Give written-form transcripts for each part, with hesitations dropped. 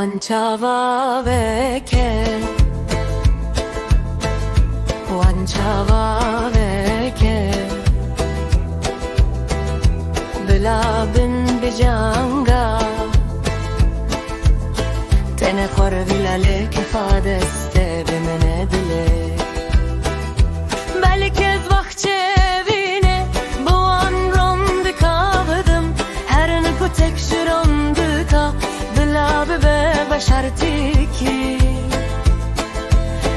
Wanchava veke, wanchava veke, bila bin bijanga, tene khor vilale kifadeste bimene dile, belki ez vakçevine bu an rondu kavdım, her ne kutek şirondu ka, bila be بشرتيكي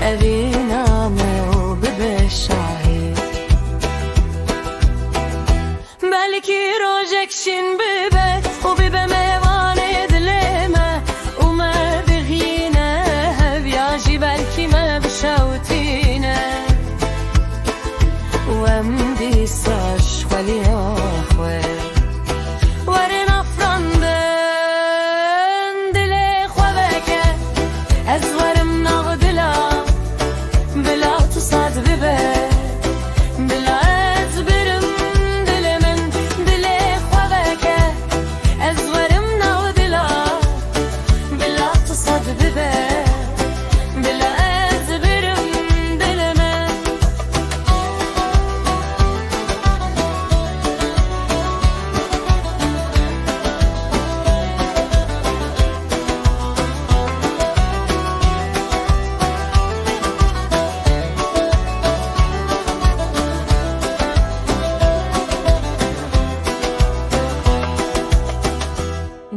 أبينا مو ببشاهي بلكي روجك شين ببه وببه ميواني دليمه وما بغينا بياجي بلكي ما بشوتينا وامدي ساش ولي أخوي ورنا فرنده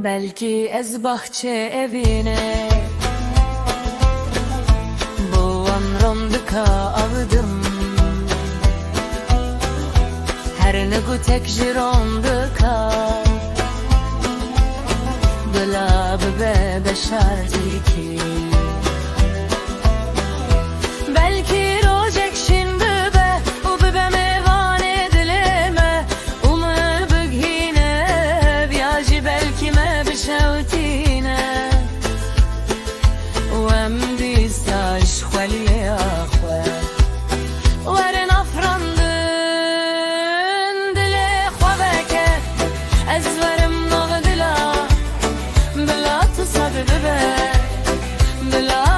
Belki ez bahçe evine bu amronduka avdım her ne gutek jironduka bila be beşardiki belki rojek şimdi be u be mevane dileme umar bugine viaji belki me شوتينا وامدي ساش خلي اخوة ورنا فرندن دلي خوابك ازورم نغدلا بلا تصاب ببه بلا